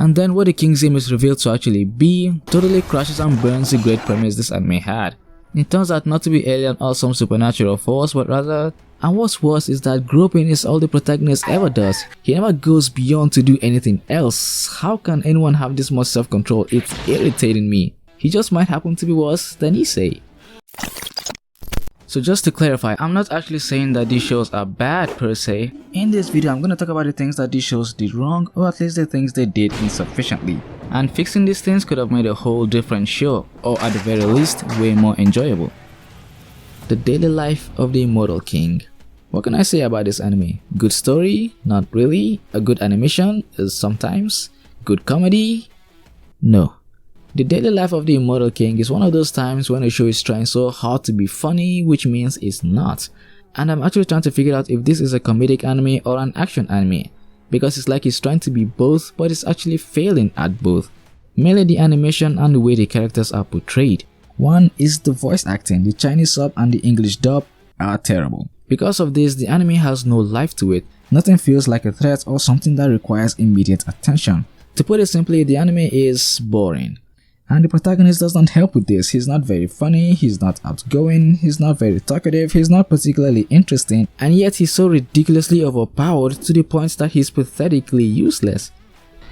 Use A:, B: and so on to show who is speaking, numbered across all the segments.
A: And then what the king's aim is revealed to actually be totally crashes and burns the great premise this anime had. It turns out not to be alien or some supernatural force, but rather, and what's worse is that groping is all the protagonist ever does. He never goes beyond to do anything else. How can anyone have this much self-control? It's irritating me. He just might happen to be worse than he say. So just to clarify, I'm not actually saying that these shows are bad per se. In this video, I'm going to talk about the things that these shows did wrong, or at least the things they did insufficiently. And fixing these things could have made a whole different show, or at the very least, way more enjoyable. The daily life of the immortal king. What can I say about this anime? Good story? Not really. A good animation? Sometimes. Good comedy? No. The daily life of the immortal king is one of those times when a show is trying so hard to be funny, which means it's not. And I'm actually trying to figure out if this is a comedic anime or an action anime, because it's like it's trying to be both, but it's actually failing at both. Mainly the animation and the way the characters are portrayed. One is the voice acting. The Chinese sub and the English dub are terrible. Because of this, the anime has no life to it. Nothing feels like a threat or something that requires immediate attention. To put it simply, the anime is boring. And the protagonist does not help with this. He's not very funny, he's not outgoing, he's not very talkative, he's not particularly interesting, and yet he's so ridiculously overpowered to the point that he's pathetically useless.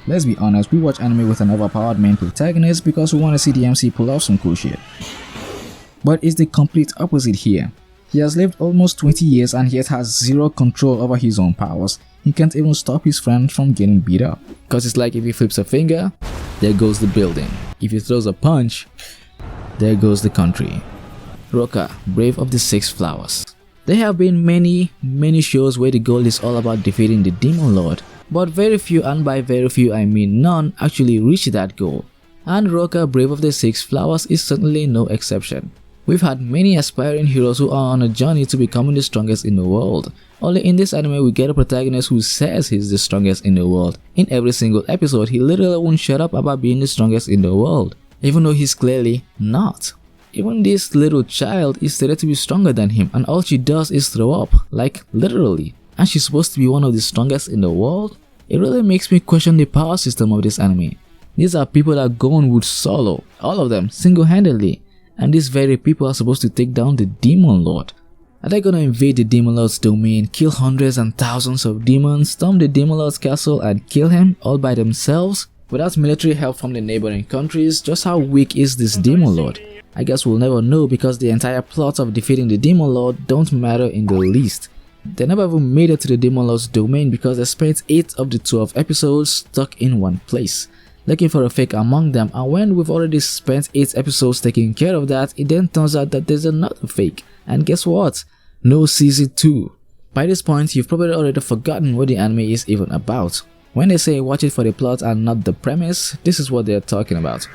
A: Let's be honest, we watch anime with an overpowered main protagonist because we want to see the MC pull off some cool shit. But it's the complete opposite here. He has lived almost 20 years and yet has zero control over his own powers. He can't even stop his friend from getting beat up. Cause it's like if he flips a finger, there goes the building. If he throws a punch, there goes the country. Roka, Brave of the Six Flowers. There have been many shows where the goal is all about defeating the Demon Lord, but very few, and by very few I mean none, actually reach that goal. And Roka, Brave of the Six Flowers is certainly no exception. We've had many aspiring heroes who are on a journey to becoming the strongest in the world. Only in this anime we get a protagonist who says he's the strongest in the world. In every single episode, he literally won't shut up about being the strongest in the world, even though he's clearly not. Even this little child is stated to be stronger than him, and all she does is throw up, like literally. And she's supposed to be one of the strongest in the world? It really makes me question the power system of this anime. These are people that go on with solo, all of them single-handedly. And these very people are supposed to take down the Demon Lord. Are they gonna invade the Demon Lord's domain, kill hundreds and thousands of demons, storm the Demon Lord's castle and kill him all by themselves? Without military help from the neighboring countries, just how weak is this Demon Lord? I guess we'll never know because the entire plot of defeating the Demon Lord don't matter in the least. They never even made it to the Demon Lord's domain because they spent 8 of the 12 episodes stuck in one place, looking for a fake among them, and when we've already spent 8 episodes taking care of that, it then turns out that there's another fake. And guess what? No season 2. By this point, you've probably already forgotten what the anime is even about. When they say watch it for the plot and not the premise, this is what they're talking about.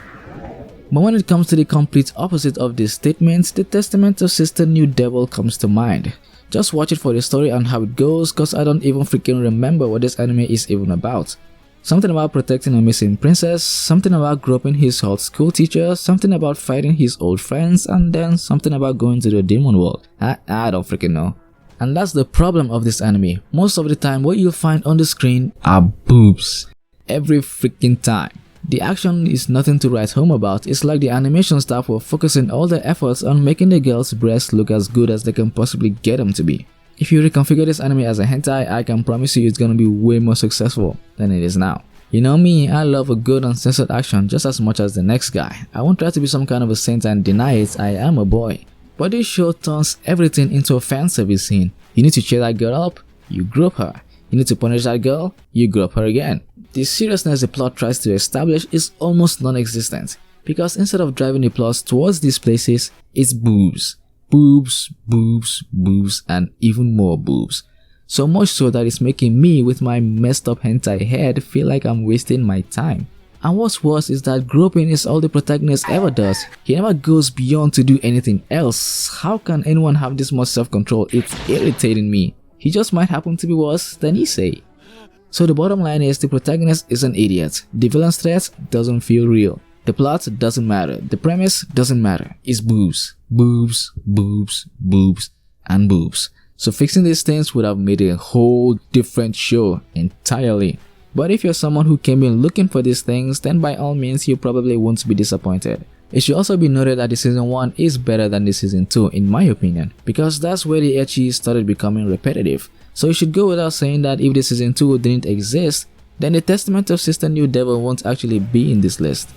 A: But when it comes to the complete opposite of this statement, the testament of Sister New Devil comes to mind. Just watch it for the story and how it goes, cause I don't even freaking remember what this anime is even about. Something about protecting a missing princess, something about groping his old school teacher, something about fighting his old friends, and then something about going to the demon world. I don't freaking know. And that's the problem of this anime. Most of the time what you'll find on the screen are boobs. Every freaking time. The action is nothing to write home about. It's like the animation staff were focusing all their efforts on making the girl's breasts look as good as they can possibly get them to be. If you reconfigure this anime as a hentai, I can promise you it's gonna be way more successful than it is now. You know me, I love a good uncensored action just as much as the next guy. I won't try to be some kind of a saint and deny it, I am a boy. But this show turns everything into a fan service scene. You need to cheer that girl up, you grope her. You need to punish that girl, you grope her again. The seriousness the plot tries to establish is almost non-existent, because instead of driving the plot towards these places, it's boobs. Boobs, boobs, boobs, and even more boobs. So much so that it's making me, with my messed up hentai head, feel like I'm wasting my time. And what's worse is that groping is all the protagonist ever does. He never goes beyond to do anything else. How can anyone have this much self-control? It's irritating me. He just might happen to be worse than he say. So the bottom line is the protagonist is an idiot. The villain's threat doesn't feel real. The plot doesn't matter. The premise doesn't matter. It's boobs. Boobs, boobs, boobs, and boobs. So fixing these things would have made a whole different show entirely. But if you're someone who came in looking for these things, then by all means you probably won't be disappointed. It should also be noted that the season 1 is better than the season 2 in my opinion, because that's where the ecchi started becoming repetitive. So it should go without saying that if the season 2 didn't exist, then the Testament of Sister New Devil won't actually be in this list.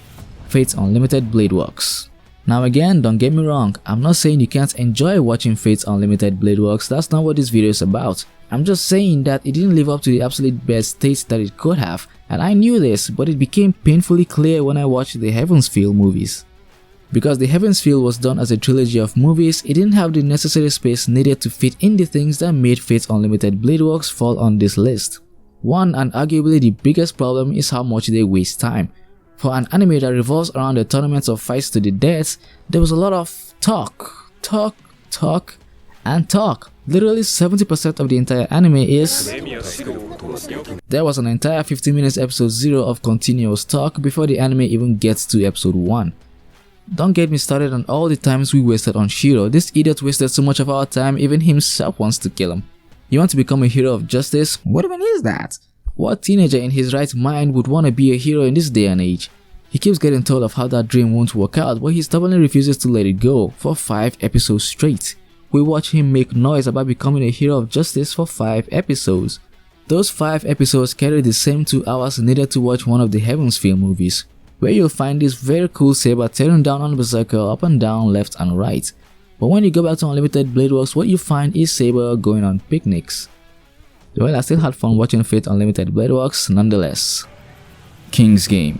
A: Fate's Unlimited Blade Works. Now again, don't get me wrong, I'm not saying you can't enjoy watching Fate's Unlimited Blade Works, that's not what this video is about. I'm just saying that it didn't live up to the absolute best state that it could have, and I knew this, but it became painfully clear when I watched the Heaven's Feel movies. Because the Heaven's Feel was done as a trilogy of movies, it didn't have the necessary space needed to fit in the things that made Fate's Unlimited Blade Works fall on this list. One, and arguably the biggest problem, is how much they waste time. For an anime that revolves around the tournaments of fights to the death, there was a lot of talk, and talk. Literally 70% of the entire anime is... There was an entire 15 minutes episode 0 of continuous talk before the anime even gets to episode 1. Don't get me started on all the times we wasted on Shiro. This idiot wasted so much of our time, even himself wants to kill him. You want to become a hero of justice? What even is that? What teenager in his right mind would want to be a hero in this day and age? He keeps getting told of how that dream won't work out, but he stubbornly refuses to let it go for 5 episodes straight. We watch him make noise about becoming a hero of justice for 5 episodes. Those 5 episodes carry the same 2 hours needed to watch one of the Heaven's Feel movies, where you'll find this very cool saber tearing down on Berserker up and down, left and right. But when you go back to Unlimited Blade Works, what you find is Saber going on picnics. Well, I still had fun watching Fate Unlimited Blade Works nonetheless. King's Game.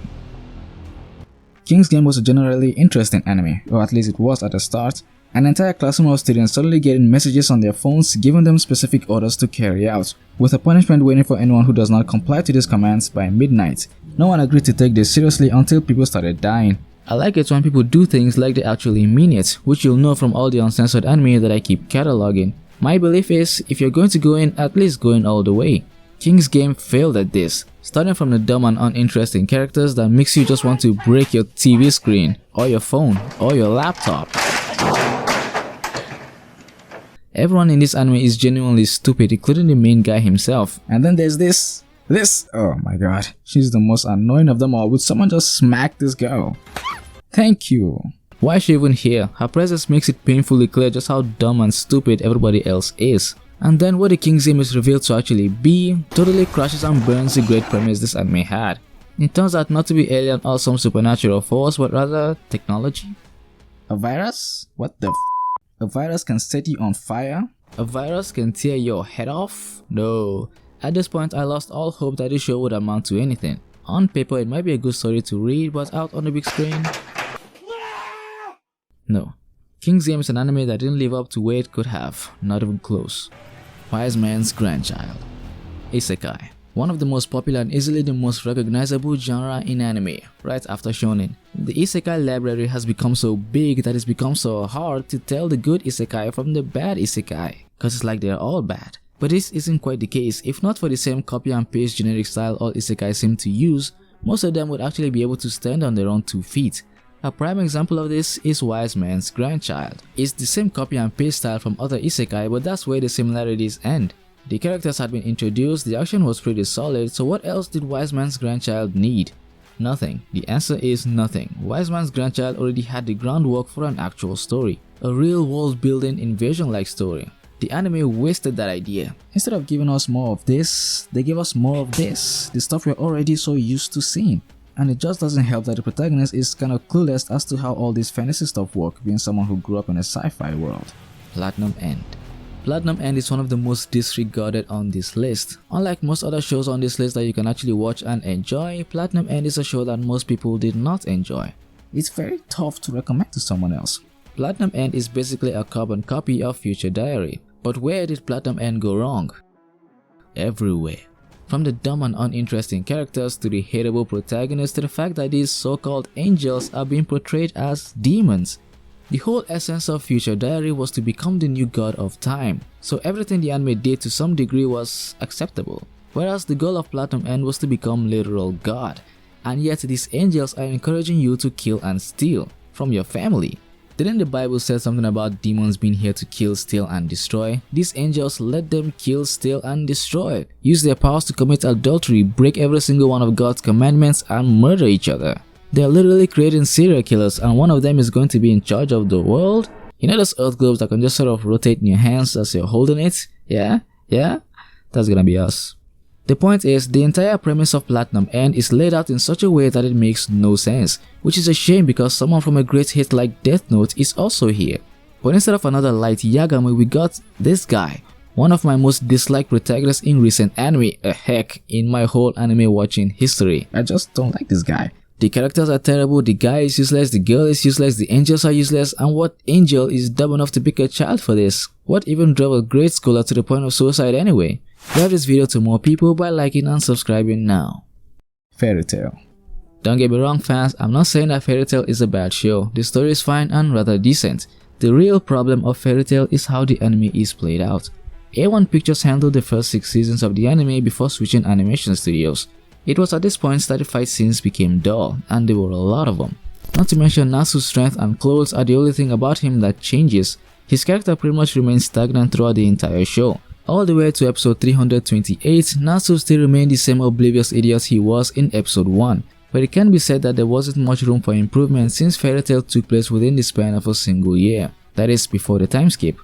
A: King's Game was a generally interesting anime, or at least it was at the start. An entire classroom of students suddenly getting messages on their phones giving them specific orders to carry out, with a punishment waiting for anyone who does not comply to these commands by midnight. No one agreed to take this seriously until people started dying. I like it when people do things like they actually mean it, which you'll know from all the uncensored anime that I keep cataloging. My belief is, if you're going to go in, at least go in all the way. King's Game failed at this, starting from the dumb and uninteresting characters that makes you just want to break your TV screen, or your phone, or your laptop. Everyone in this anime is genuinely stupid, including the main guy himself. And then there's this, oh my god, she's the most annoying of them all. Would someone just smack this girl? Thank you. Why is she even here? Her presence makes it painfully clear just how dumb and stupid everybody else is. And then what the King's Game is revealed to actually be totally crashes and burns the great premise this anime had. It turns out not to be alien or some supernatural force, but rather technology. A virus? What the f? A virus can set you on fire? A virus can tear your head off? No. At this point, I lost all hope that this show would amount to anything. On paper, it might be a good story to read, but out on the big screen? No. King's Game is an anime that didn't live up to where it could have, not even close. Wise Man's Grandchild. Isekai. One of the most popular and easily the most recognizable genre in anime, right after shonen. The isekai library has become so big that it's become so hard to tell the good isekai from the bad isekai, cause it's like they're all bad. But this isn't quite the case. If not for the same copy and paste generic style all isekai seem to use, most of them would actually be able to stand on their own 2 feet. A prime example of this is Wise Man's Grandchild. It's the same copy and paste style from other isekai, but that's where the similarities end. The characters had been introduced, the action was pretty solid, so what else did Wise Man's Grandchild need? Nothing. The answer is nothing. Wise Man's Grandchild already had the groundwork for an actual story. A real world building invasion-like story. The anime wasted that idea. Instead of giving us more of this, they gave us more of this. The stuff we're already so used to seeing. And it just doesn't help that the protagonist is kind of clueless as to how all this fantasy stuff works, being someone who grew up in a sci-fi world. Platinum End. Platinum End is one of the most disregarded on this list. Unlike most other shows on this list that you can actually watch and enjoy, Platinum End is a show that most people did not enjoy. It's very tough to recommend to someone else. Platinum End is basically a carbon copy of Future Diary. But where did Platinum End go wrong? Everywhere. From the dumb and uninteresting characters to the hateable protagonist to the fact that these so-called angels are being portrayed as demons. The whole essence of Future Diary was to become the new god of time, so everything the anime did to some degree was acceptable. Whereas the goal of Platinum End was to become literal god, and yet these angels are encouraging you to kill and steal from your family. Didn't the Bible say something about demons being here to kill, steal, and destroy? These angels, let them kill, steal, and destroy. Use their powers to commit adultery, break every single one of God's commandments, and murder each other. They are literally creating serial killers, and one of them is going to be in charge of the world? You know those earth globes that can just sort of rotate in your hands as you're holding it? Yeah? That's gonna be us. The point is, the entire premise of Platinum End is laid out in such a way that it makes no sense, which is a shame because someone from a great hit like Death Note is also here. But instead of another light Yagami, we got this guy, one of my most disliked protagonists in recent anime, heck, in my whole anime watching history. I just don't like this guy. The characters are terrible, the guy is useless, the girl is useless, the angels are useless, and what angel is dumb enough to pick a child for this? What even drove a great scholar to the point of suicide anyway? Drive this video to more people by liking and subscribing now. Fairy Tail. Don't get me wrong fans, I'm not saying that Fairy Tail is a bad show. The story is fine and rather decent. The real problem of Fairy Tail is how the anime is played out. A1 Pictures handled the first 6 seasons of the anime before switching animation studios. It was at this point that the fight scenes became dull, and there were a lot of them. Not to mention Natsu's strength and clothes are the only thing about him that changes. His character pretty much remains stagnant throughout the entire show. All the way to episode 328, Natsu still remained the same oblivious idiot he was in episode 1, but it can be said that there wasn't much room for improvement since Fairy Tail took place within the span of a single year, that is before the time skip.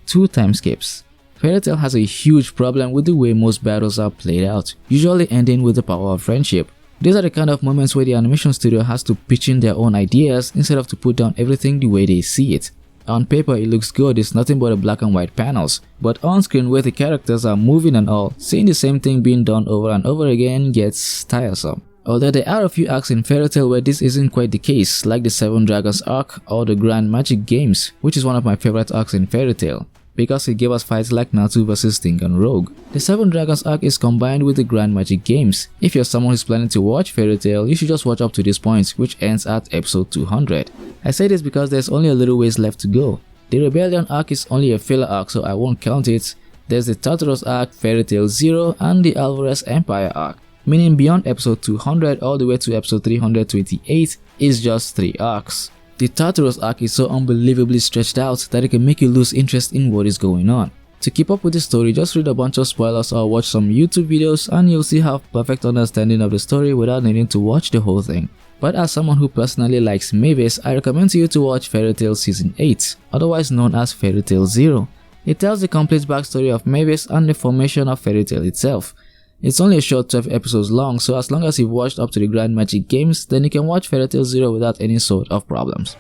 A: 2 time skips. Fairy Tail has a huge problem with the way most battles are played out, usually ending with the power of friendship. These are the kind of moments where the animation studio has to pitch in their own ideas instead of to put down everything the way they see it. On paper it looks good, it's nothing but a black and white panels, but on screen where the characters are moving and all, seeing the same thing being done over and over again gets tiresome. Although there are a few arcs in Fairy Tail where this isn't quite the case, like the 7 Dragons arc or the Grand Magic Games, which is one of my favorite arcs in Fairy Tail, because it gave us fights like Natsu vs Sting and Rogue. The 7 Dragons arc is combined with the Grand Magic Games. If you're someone who's planning to watch Fairy Tail, you should just watch up to this point, which ends at episode 200. I say this because there's only a little ways left to go. The Rebellion arc is only a filler arc, so I won't count it. There's the Tartarus arc, Fairy Tail 0, and the Alvarez Empire arc, meaning beyond episode 200 all the way to episode 328 is just 3 arcs. The Tartarus arc is so unbelievably stretched out that it can make you lose interest in what is going on. To keep up with the story, just read a bunch of spoilers or watch some YouTube videos and you'll see have perfect understanding of the story without needing to watch the whole thing. But as someone who personally likes Mavis, I recommend to you to watch Fairy Tail Season 8, otherwise known as Fairy Tail 0. It tells the complete backstory of Mavis and the formation of Fairy Tail itself. It's only a short 12 episodes long, so as long as you've watched up to the Grand Magic Games, then you can watch Fairy Tail 0 without any sort of problems.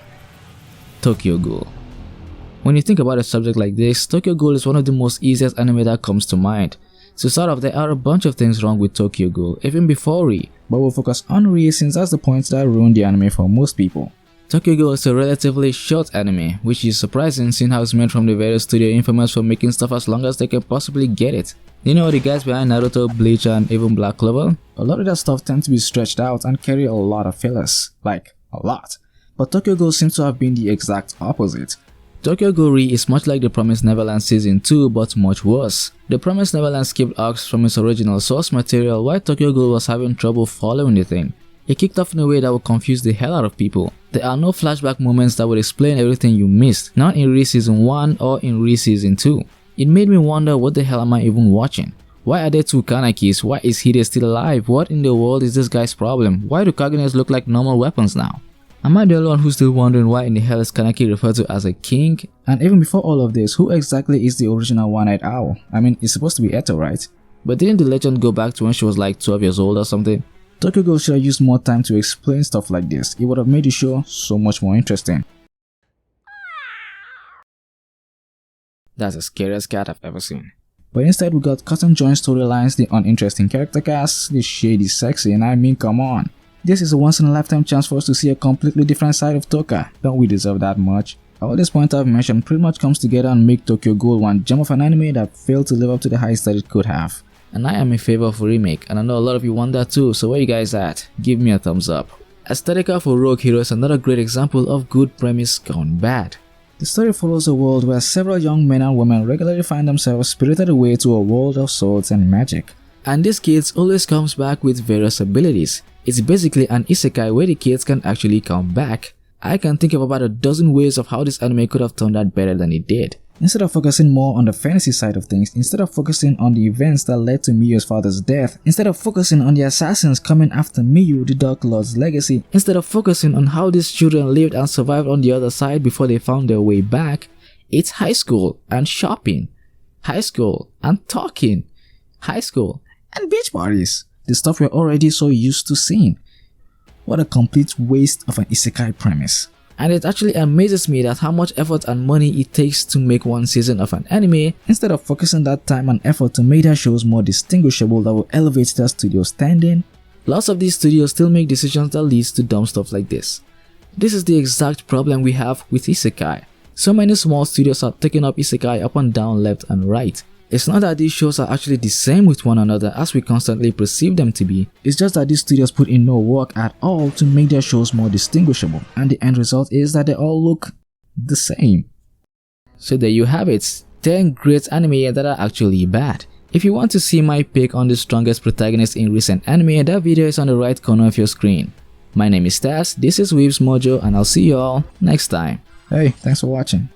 A: Tokyo Ghoul. When you think about a subject like this, Tokyo Ghoul is one of the most easiest anime that comes to mind. To start off, there are a bunch of things wrong with Tokyo Ghoul, even before Ri, but we'll focus on Ri since that's the point that ruined the anime for most people. Tokyo Ghoul is a relatively short anime, which is surprising seeing how it's made from the various studio infamous for making stuff as long as they can possibly get it. You know the guys behind Naruto, Bleach, and even Black Clover? A lot of that stuff tends to be stretched out and carry a lot of fillers, like a lot. But Tokyo Ghoul seems to have been the exact opposite. Tokyo Ghoul Ri is much like The Promised Neverland Season 2 but much worse. The Promised Neverland skipped arcs from its original source material while Tokyo Ghoul was having trouble following the thing. It kicked off in a way that would confuse the hell out of people. There are no flashback moments that would explain everything you missed, not in Ri Season 1 or in Ri Season 2. It made me wonder, what the hell am I even watching? Why are there 2 Kanekis? Why is Hide still alive? What in the world is this guy's problem? Why do Kagenes look like normal weapons now? Am I the only one who's still wondering why in the hell is Kaneki referred to as a king? And even before all of this, who exactly is the original one-eyed owl? I mean, it's supposed to be Eto, right? But didn't the legend go back to when she was like 12 years old or something? Tokyo Ghoul should have used more time to explain stuff like this. It would have made the show so much more interesting. That's the scariest cat I've ever seen. But instead we got cotton joint storylines, the uninteresting character cast, the shady sexy, and I mean, come on. This is a once in a lifetime chance for us to see a completely different side of Toka. Don't we deserve that much? All this point I've mentioned pretty much comes together and make Tokyo Ghoul one gem of an anime that failed to live up to the heights that it could have. And I am in favor of a remake, and I know a lot of you want that too, so where you guys at? Give me a thumbs up. Aesthetica for Rogue Hero is another great example of good premise gone bad. The story follows a world where several young men and women regularly find themselves spirited away to a world of swords and magic. And these kids always comes back with various abilities. It's basically an isekai where the kids can actually come back. I can think of about a dozen ways of how this anime could have turned out better than it did. Instead of focusing more on the fantasy side of things, instead of focusing on the events that led to Miyu's father's death, instead of focusing on the assassins coming after Miyu, the Dark Lord's legacy, instead of focusing on how these children lived and survived on the other side before they found their way back, it's high school and shopping, high school and talking, high school and beach parties, the stuff we're already so used to seeing. What a complete waste of an isekai premise. And it actually amazes me that how much effort and money it takes to make one season of an anime, instead of focusing that time and effort to make their shows more distinguishable that will elevate their studio standing, lots of these studios still make decisions that leads to dumb stuff like this. This is the exact problem we have with isekai. So many small studios are taking up isekai up and down, left and right. It's not that these shows are actually the same with one another as we constantly perceive them to be, it's just that these studios put in no work at all to make their shows more distinguishable, and the end result is that they all look the same. So there you have it, 10 great anime that are actually bad. If you want to see my pick on the strongest protagonist in recent anime, that video is on the right corner of your screen. My name is Taz, this is Weaves Mojo, and I'll see you all next time. Hey, thanks for watching.